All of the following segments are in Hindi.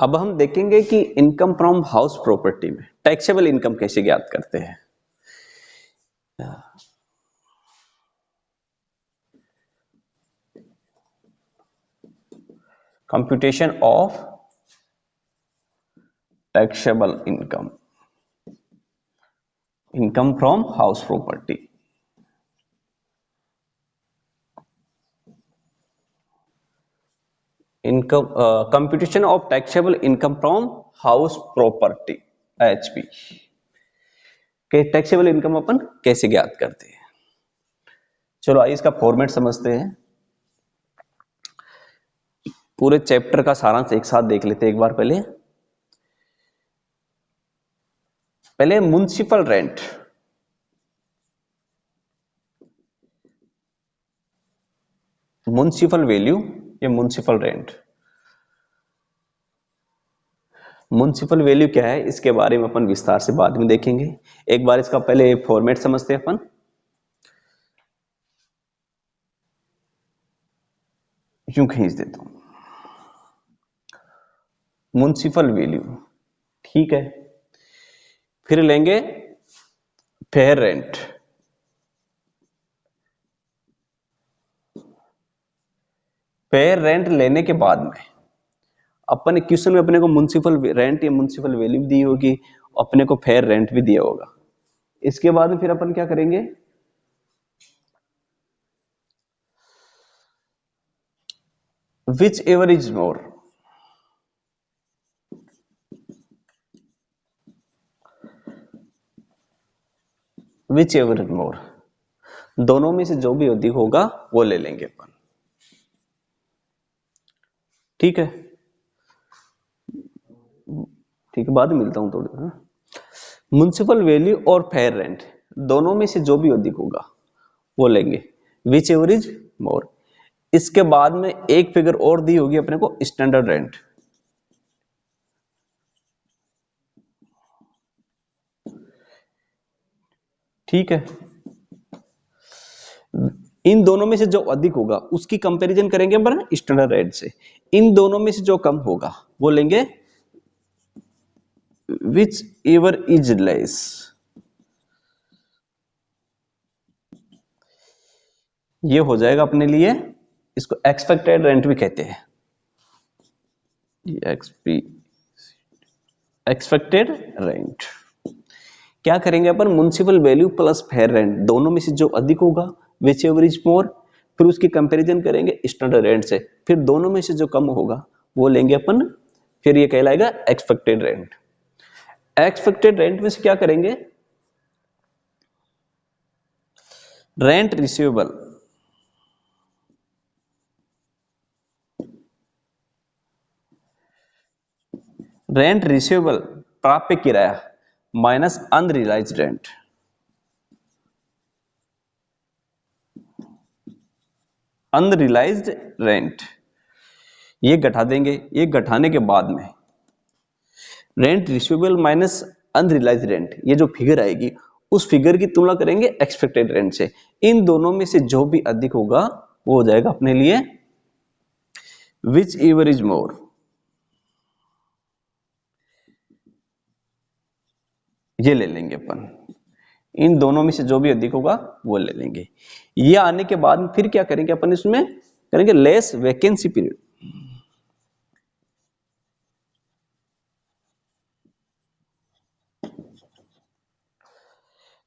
अब हम देखेंगे कि इनकम फ्रॉम हाउस प्रॉपर्टी में टैक्सेबल इनकम कैसे ज्ञात करते हैं। Computation of taxable income, income from house property. Income computation of taxable income from house property HP के टैक्सेबल इनकम अपन कैसे ज्ञात करते हैं। चलो आइए इसका फॉर्मेट समझते हैं। पूरे चैप्टर का सारांश एक साथ देख लेते हैं एक बार। पहले म्युनिसिपल रेंट, म्युनिसिपल वैल्यू या म्युनिसिपल रेंट। म्युनिसिपल वैल्यू क्या है इसके बारे में अपन विस्तार से बाद में देखेंगे। एक बार इसका पहले फॉर्मेट समझते हैं अपन। यूं खींच देता हूं, म्युनिसिपल वैल्यू, ठीक है। फिर लेंगे फेयर रेंट, फेयर रेंट लेने के बाद में अपन क्वेश्चन में अपने को म्युनिसिपल रेंट या म्युनिसिपल वैल्यू दी होगी, अपने को फेयर रेंट भी दिया होगा। इसके बाद में फिर अपन क्या करेंगे, which ever is more, which ever is more, दोनों में से जो भी अधिक होगा वो ले लेंगे अपन, ठीक है। ठीक है, बाद में मिलता हूं थोड़ी। म्युनिसिपल वैल्यू और फेयर रेंट दोनों में से जो भी अधिक होगा वो लेंगे, विच एवर इज मोर। इसके बाद में एक फिगर और दी होगी अपने को, स्टैंडर्ड रेंट। ठीक है, इन दोनों में से जो अधिक होगा उसकी कंपैरिजन करेंगे अपन स्टैंडर्ड रेट से। इन दोनों में से जो कम होगा वो लेंगे विच एवर इज लेस। ये हो जाएगा अपने लिए, इसको एक्सपेक्टेड रेंट भी कहते हैं, एक्सपेक्टेड रेंट। क्या करेंगे अपन, municipal value plus fair rent दोनों में से जो अधिक होगा विच एवर इज मोर, फिर उसकी कंपैरिजन करेंगे स्टैंडर्ड रेंट से, फिर दोनों में से जो कम होगा वो लेंगे अपन, फिर ये कहलाएगा एक्सपेक्टेड रेंट। एक्सपेक्टेड रेंट में से क्या करेंगे, रेंट रिसीवेबल, रेंट रिसीवेबल प्राप्य किराया minus unrealised rent. Unrealised rent ये घटा देंगे, ये घटाने के बाद में rent receivable minus unrealised rent, ये जो फिगर आएगी उस फिगर की तुलना करेंगे एक्सपेक्टेड रेंट से। इन दोनों में से जो भी अधिक होगा वो हो जाएगा अपने लिए विच एवर इज मोर। ये ले लेंगे अपन, इन दोनों में से जो भी अधिक होगा वो ले लेंगे। ये आने के बाद फिर क्या करेंगे अपन, इसमें करेंगे लेस वैकेंसी पीरियड।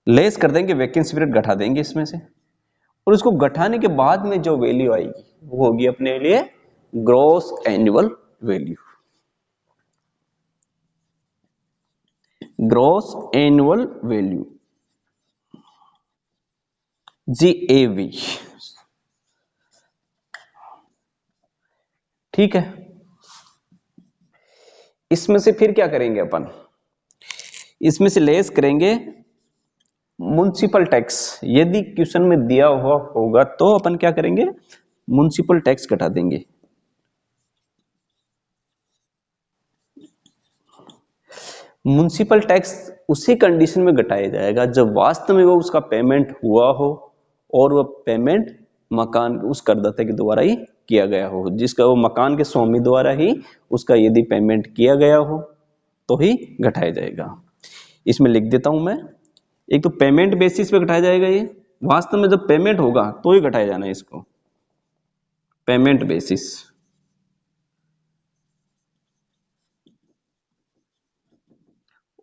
लेस कर देंगे, वैकेंसी पीरियड घटा देंगे इसमें से, और उसको घटाने के बाद में जो वैल्यू आएगी वो होगी अपने लिए gross annual value, gross annual value, GAV। ठीक है, इसमें से फिर क्या करेंगे अपन, इसमें से लेस करेंगे म्युनिसिपल टैक्स। यदि क्वेश्चन में दिया हुआ होगा तो अपन क्या करेंगे, म्युनिसिपल टैक्स घटा देंगे। म्युनिसिपल टैक्स उसी कंडीशन में घटाया जाएगा जब वास्तव में वो उसका पेमेंट हुआ हो और वो पेमेंट मकान उस करदाता के द्वारा ही किया गया हो, जिसका वो मकान के स्वामी द्वारा ही उसका यदि पेमेंट किया गया हो तो ही घटाया जाएगा। इसमें लिख देता हूं मैं, एक तो पेमेंट बेसिस पे घटाया जाएगा, ये वास्तव में जब पेमेंट होगा तो ही घटाया जाना है इसको, पेमेंट बेसिस।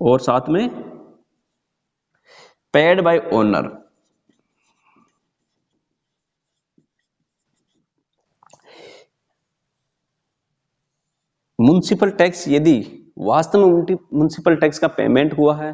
और साथ में paid by owner, municipal tax यदि वास्तव में म्युनिसिपल टैक्स का पेमेंट हुआ है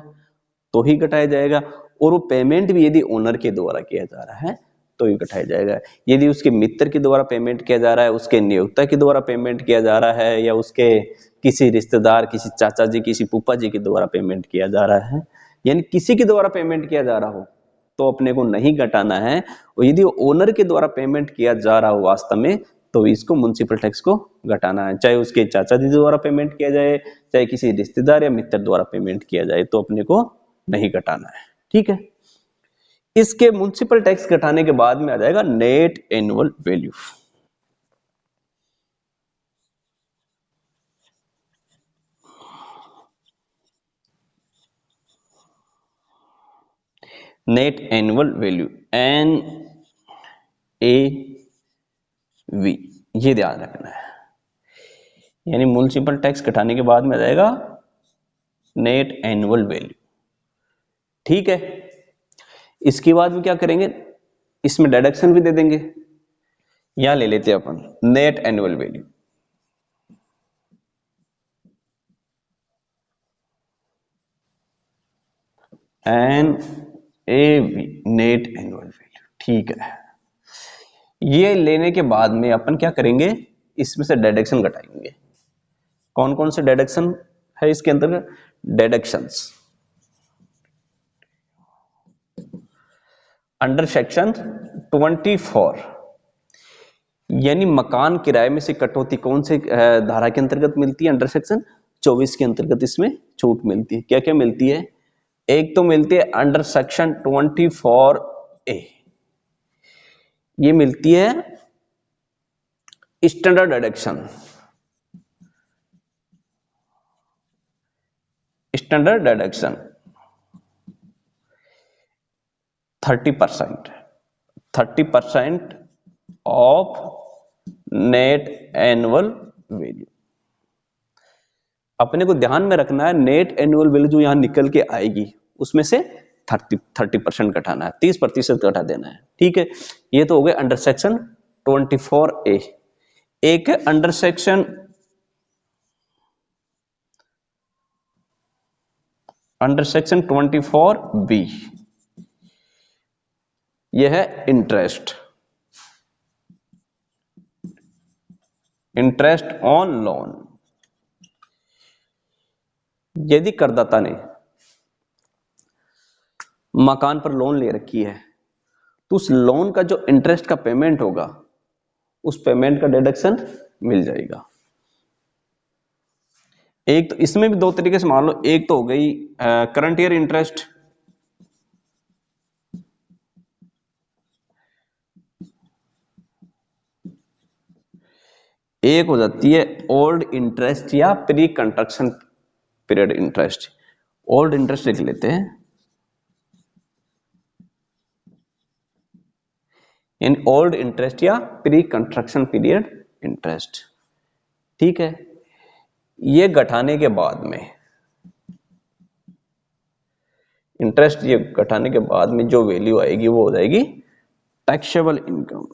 तो ही घटाया जाएगा, और वो पेमेंट भी यदि ओनर के द्वारा किया जा रहा है तो ही घटाया जाएगा। यदि उसके मित्र के द्वारा पेमेंट किया जा रहा है, उसके नियोक्ता के द्वारा पेमेंट किया जा रहा है, या उसके किसी रिश्तेदार, किसी चाचा जी, किसी फूफा जी के द्वारा पेमेंट किया जा रहा है, यानी किसी के द्वारा पेमेंट किया जा रहा हो तो अपने को नहीं घटाना है। और यदि ओनर के द्वारा पेमेंट किया जा रहा हो वास्तव में, तो इसको म्युनिसिपल टैक्स को घटाना है, चाहे उसके चाचा जी द्वारा पेमेंट किया जाए, चाहे किसी रिश्तेदार या मित्र द्वारा पेमेंट किया जाए, तो अपने को नहीं घटाना है। ठीक है, इसके म्युनिसिपल टैक्स घटाने के बाद में आ जाएगा net annual value. Net annual value N A V, ये ध्यान रखना है, यानी म्युनिसिपल टैक्स घटाने के बाद में आ जाएगा नेट एनुअल वैल्यू। ठीक है, इसके बाद में क्या करेंगे, इसमें डिडक्शन भी दे देंगे, यहां ले लेते हैं अपन net annual value, N A V, net annual value. ठीक है, ये लेने के बाद में अपन क्या करेंगे, इसमें से डिडक्शन घटाएंगे। कौन कौन से डिडक्शन है इसके अंतर्गत, डिडक्शंस अंडर सेक्शन 24, यानी मकान किराए में से कटौती कौन से धारा के अंतर्गत मिलती है, अंडर सेक्शन 24 के अंतर्गत इसमें छूट मिलती है। क्या क्या मिलती है, एक तो मिलती है अंडर सेक्शन 24A, ये मिलती है standard deduction, standard deduction 30%, 30% of net annual value. अपने को ध्यान में रखना है, नेट एनुअल वैल्यू जो यहां निकल के आएगी उसमें से 30% घटाना है, 30% घटा देना है। ठीक है, ये तो हो गए अंडर सेक्शन 24A। एक है under section under section 24B, यह है इंटरेस्ट, इंटरेस्ट ऑन लोन। यदि करदाता ने मकान पर लोन ले रखी है तो उस लोन का जो इंटरेस्ट का पेमेंट होगा उस पेमेंट का डिडक्शन मिल जाएगा। एक तो इसमें भी दो तरीके से मान लो, एक तो हो गई करंट ईयर इंटरेस्ट, एक हो जाती है ओल्ड इंटरेस्ट या pre construction period interest. Old interest लिख लेते हैं, यानी ओल्ड इंटरेस्ट या प्री कंस्ट्रक्शन पीरियड इंटरेस्ट। ठीक है, ये घटाने के बाद में इंटरेस्ट, ये घटाने के बाद में जो वैल्यू आएगी वो हो जाएगी taxable income,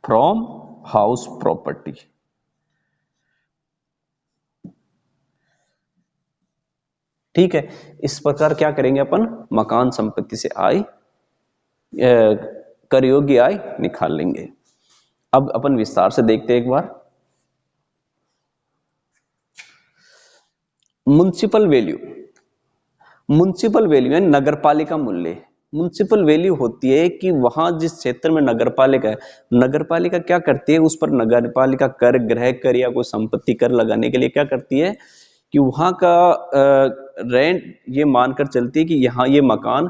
from house property. ठीक है, इस प्रकार क्या करेंगे अपन, मकान संपत्ति से आय, कर योग्य आय निकाल लेंगे। अब अपन विस्तार से देखते हैं एक बार। म्युनिसिपल वैल्यू, म्युनिसिपल वैल्यू है नगरपालिका मूल्य। म्युनिसिपल वैल्यू होती है कि वहां जिस क्षेत्र में नगरपालिका है, नगरपालिका क्या करती है, उस पर नगरपालिका कर, गृह कर या कोई संपत्ति कर लगाने के लिए क्या करती है कि वहाँ का रेंट ये मानकर चलती है कि यहाँ ये मकान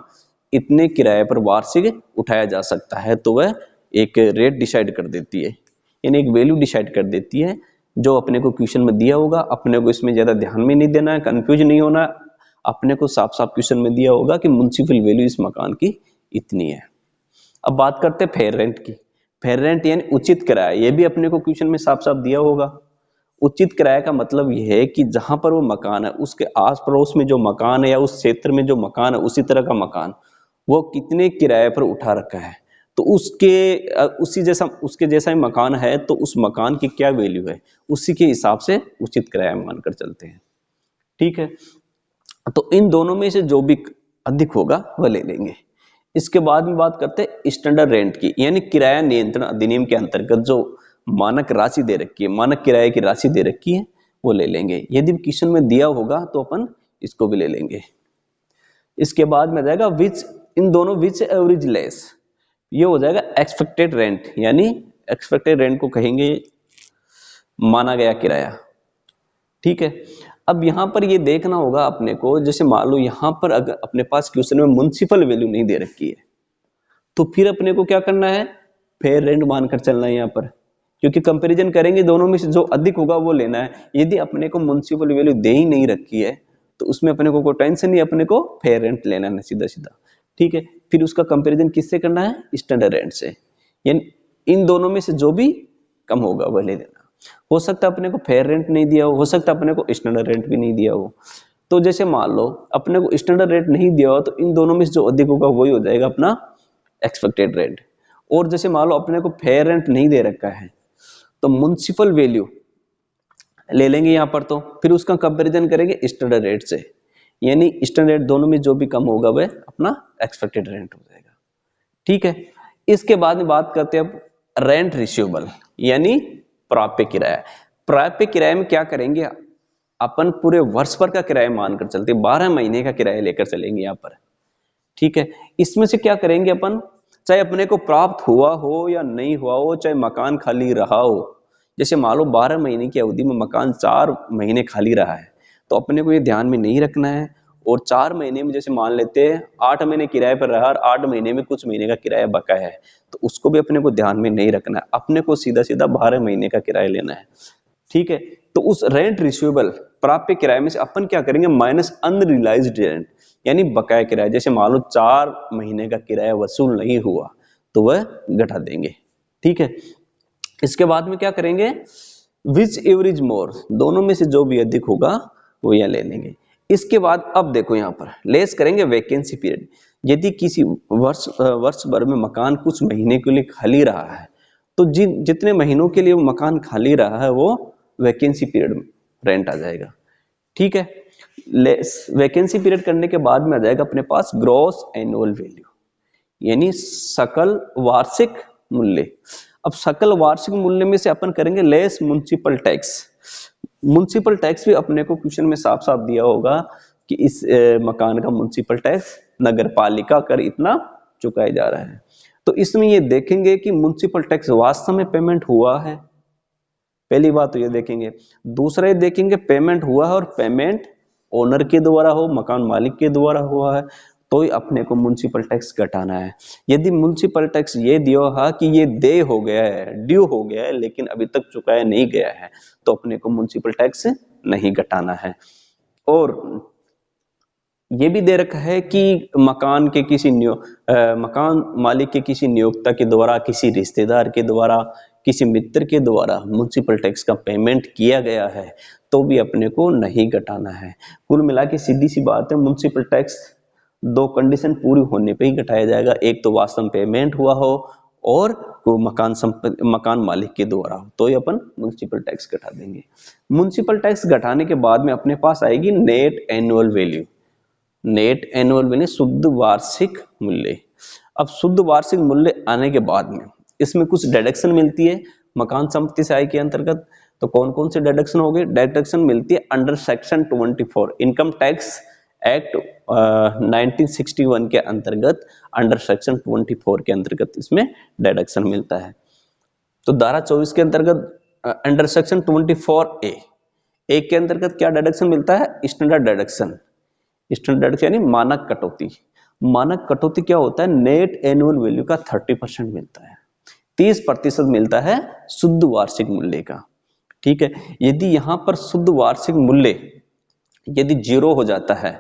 इतने किराए पर वार्षिक उठाया जा सकता है, तो वह एक रेट डिसाइड कर देती है, यानी एक वैल्यू डिसाइड कर देती है जो अपने को क्वेश्चन में दिया होगा। अपने को इसमें ज़्यादा ध्यान में नहीं देना है, कंफ्यूज नहीं होना, अपने को साफ साफ क्वेश्चन में दिया होगा कि म्युनिसिपल वैल्यू इस मकान की इतनी है। अब बात करते हैं फेयर रेंट की। फेयर रेंट यानी उचित किराया, ये भी अपने को क्वेश्चन में साफ साफ दिया होगा। उचित किराए का मतलब यह है कि जहां पर वो मकान है उसके आस पड़ोस में जो मकान है या उस क्षेत्र में जो मकान है उसी तरह का मकान वो कितने किराए पर उठा रखा है, तो उसके जैसा ही मकान है तो उस मकान की क्या वैल्यू है, उसी के हिसाब से उचित किराया मानकर चलते हैं। ठीक है, तो इन दोनों में से जो भी अधिक होगा वह ले लेंगे। इसके बाद में बात करते हैं स्टैंडर्ड रेंट की, यानी किराया नियंत्रण अधिनियम के अंतर्गत जो मानक राशि दे रखी है, मानक किराए की राशि दे रखी है, वो ले लेंगे। यदि क्वेश्चन में दिया होगा तो अपन इसको भी ले लेंगे। इसके बाद में जाएगा विच, इन दोनों विच एवरेज लेस, ये हो जाएगा एक्सपेक्टेड रेंट, यानी एक्सपेक्टेड रेंट को कहेंगे माना गया किराया। ठीक है, अब यहां पर ये देखना होगा अपने को, जैसे मान लो यहां पर अगर अपने पास क्वेश्चन में म्युनिसिपल वैल्यू नहीं दे रखी है तो फिर अपने को क्या करना है, फेयर रेंट मानकर चलना है यहाँ पर, क्योंकि कंपैरिजन करेंगे दोनों में से जो अधिक होगा वो लेना है। यदि अपने को म्युनिसिपल वैल्यू दे ही नहीं रखी है तो उसमें अपने को कोई टेंशन नहीं, अपने को फेयर रेंट लेना है सीधा सीधा। ठीक है, फिर उसका कंपैरिजन किससे करना है, स्टैंडर्ड रेंट से, यानी इन दोनों में से जो भी कम होगा वह ले लेना। हो सकता है अपने को फेयर रेंट नहीं दिया हो सकता है अपने को स्टैंडर्ड रेंट भी नहीं दिया हो। तो जैसे मान लो अपने को स्टैंडर्ड रेट नहीं दिया हो तो इन दोनों में से जो अधिक होगा वही हो जाएगा अपना एक्सपेक्टेड रेंट। और जैसे मान लो अपने को फेयर रेंट नहीं दे रखा है तो म्युनिसिपल वैल्यू ले लेंगे यहाँ पर, तो फिर उसका कंपैरिजन करेंगे स्टैंडर्ड रेट से, यानी स्टैंडर्ड रेट दोनों में जो भी कम होगा वह अपना एक्सपेक्टेड रेंट हो जाएगा। ठीक है, इसके बाद में बात करते हैं अब रेंट रिसीवेबल, यानी प्राप्य किराया। प्राप्य किराए में क्या करेंगे, अपन पूरे वर्ष भर का किराया मानकर चलते, 12 महीने का किराया लेकर चलेंगे यहाँ पर। ठीक है, इसमें से क्या करेंगे अपन, चाहे अपने को प्राप्त हुआ हो या नहीं हुआ हो, चाहे मकान खाली रहा हो, जैसे मान लो 12 महीने की अवधि में मकान 4 महीने खाली रहा है तो अपने को ये ध्यान में नहीं रखना है, और 4 महीने में जैसे मान लेते हैं 8 महीने किराए पर रहा और 8 महीने में कुछ महीने का किराया बकाया है तो उसको भी अपने को ध्यान में नहीं रखना है, अपने को सीधा सीधा 12 महीने का किराया लेना है। ठीक है, तो उस रेंट रिसीवेबल प्राप्य किराए में से अपन क्या करेंगे, माइनस अनरियलाइज्ड रेंट, यानी बकाया किराया, जैसे मान लो 4 महीने का किराया वसूल नहीं हुआ तो वह घटा देंगे। ठीक है, इसके बाद में क्या करेंगे, विच एवरेज मोर, दोनों में से जो भी अधिक होगा वो यह ले लेंगे। इसके बाद अब देखो यहाँ पर लेस करेंगे वैकेंसी पीरियड, यदि किसी वर्ष भर में मकान कुछ महीने के लिए खाली रहा है तो जितने महीनों के लिए वो मकान खाली रहा है वो वैकेंसी पीरियड में रेंट आ जाएगा। ठीक है, वैकेंसी पीरियड करने के बाद में आ जाएगा अपने पास ग्रॉस एनुअल वैल्यू, यानी सकल वार्षिक मूल्य। अब सकल वार्षिक मूल्य में से अपन करेंगे less municipal tax. Municipal tax भी अपने को क्वेश्चन में साफ साफ दिया होगा कि इस मकान का म्युनिसिपल टैक्स नगर पालिका कर इतना चुकाया जा रहा है, तो इसमें ये देखेंगे कि म्युनिसिपल टैक्स वास्तव में पेमेंट हुआ है, पहली बात तो ये देखेंगे। दूसरा ये देखेंगे पेमेंट हुआ है और पेमेंट ओनर के द्वारा हो, मकान मालिक के द्वारा हुआ है तो ही अपने को म्युनिसिपल टैक्स घटाना है। यदि म्युनिसिपल टैक्स ये दिया है कि ये दे हो गया है, ड्यू हो गया है लेकिन अभी तक चुकाया नहीं गया है तो अपने को म्युनिसिपल टैक्स नहीं घटाना है। और ये भी दे रखा है कि मकान के मकान मालिक के किसी नियोक्ता के द्वारा, किसी रिश्तेदार के द्वारा, किसी मित्र के द्वारा म्युनिसिपल टैक्स का पेमेंट किया गया है तो भी अपने को नहीं घटाना है। कुल मिला के सीधी सी बात है, म्युनिसिपल टैक्स 2 कंडीशन पूरी होने पे ही घटाया जाएगा, एक तो वास्तव में पेमेंट हुआ हो और वो मकान मालिक के द्वारा हो तो ही अपन म्युनिसिपल टैक्स घटा देंगे। म्युनिसिपल टैक्स घटाने के बाद में अपने पास आएगी net annual value. Net annual value शुद्ध वार्षिक मूल्य। अब शुद्ध वार्षिक मूल्य आने के बाद में इसमें कुछ डिडक्शन मिलती है मकान संपत्ति से आय के अंतर्गत, तो कौन कौन से डिडक्शन हो गए, डिडक्शन मिलती है under section 24 income tax act 1961 के अंतर्गत, अंडर सेक्शन 24 के अंतर्गत इसमें डिडक्शन मिलता है। तो धारा 24 के अंतर्गत अंडर सेक्शन 24A एक के अंतर्गत क्या डिडक्शन मिलता है? Standard deduction. स्टैंडर्ड यानी मानक कटौती। मानक कटौती क्या होता है? नेट एनुअल वैल्यू का 30% मिलता है, 30% मिलता है शुद्ध वार्षिक मूल्य का। ठीक है, यदि यहां पर शुद्ध वार्षिक मूल्य यदि 0 हो जाता है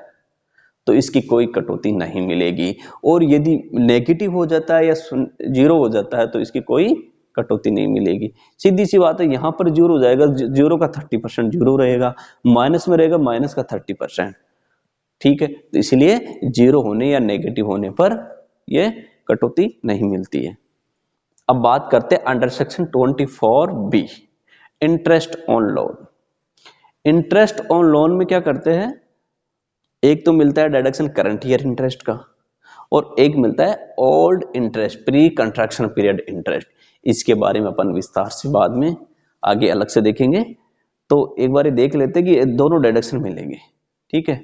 तो इसकी कोई कटौती नहीं मिलेगी, और यदि नेगेटिव हो जाता है या 0 हो जाता है तो इसकी कोई कटौती नहीं मिलेगी। सीधी सी बात है, यहां पर 0 हो जाएगा, 0 का 30% 0 रहेगा, माइनस में रहेगा माइनस का 30%। ठीक है, तो इसलिए 0 होने या नेगेटिव होने पर यह कटौती नहीं मिलती है। अब बात करते हैं under section 24B, interest on loan. Interest on loan में क्या करते हैं? एक तो मिलता है डिडक्शन करंट ईयर इंटरेस्ट का, और एक मिलता है old interest, pre contraction period interest. इसके बारे में अपन विस्तार से बाद में आगे अलग से देखेंगे। तो एक बार देख लेते हैं कि दोनों डिडक्शन मिलेंगे। ठीक है,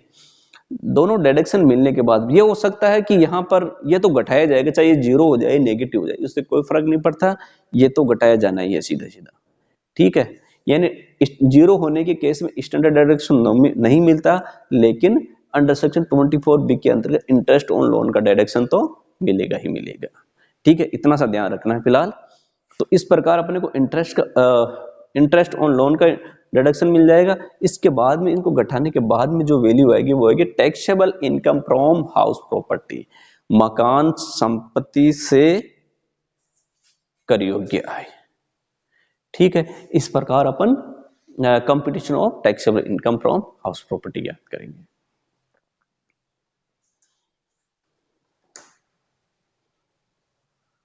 दोनों डिडक्शन मिलने के बाद ये हो सकता है कि यहाँ पर ये तो घटाया जाएगा, चाहे ये 0 हो जाए नेगेटिव हो जाए, उससे कोई फर्क नहीं पड़ता, ये तो घटाया जाना ही है सीधा सीधा। ठीक है, यानी 0 होने के केस में स्टैंडर्ड डिडक्शन नहीं मिलता, लेकिन अंडर सेक्शन 24B के अंतर्गत इंटरेस्ट ऑन लोन का डिडक्शन तो मिलेगा ही मिलेगा। ठीक है, इतना सा ध्यान रखना है फिलहाल। तो इस प्रकार अपने को इंटरेस्ट ऑन लोन का डिडक्शन मिल जाएगा। इसके बाद में इनको घटाने के बाद में जो वैल्यू आएगी वो आएगी taxable income from house property, मकान संपत्ति से कर योग्य आय। ठीक है, इस प्रकार अपन computation of taxable income from house property याद करेंगे।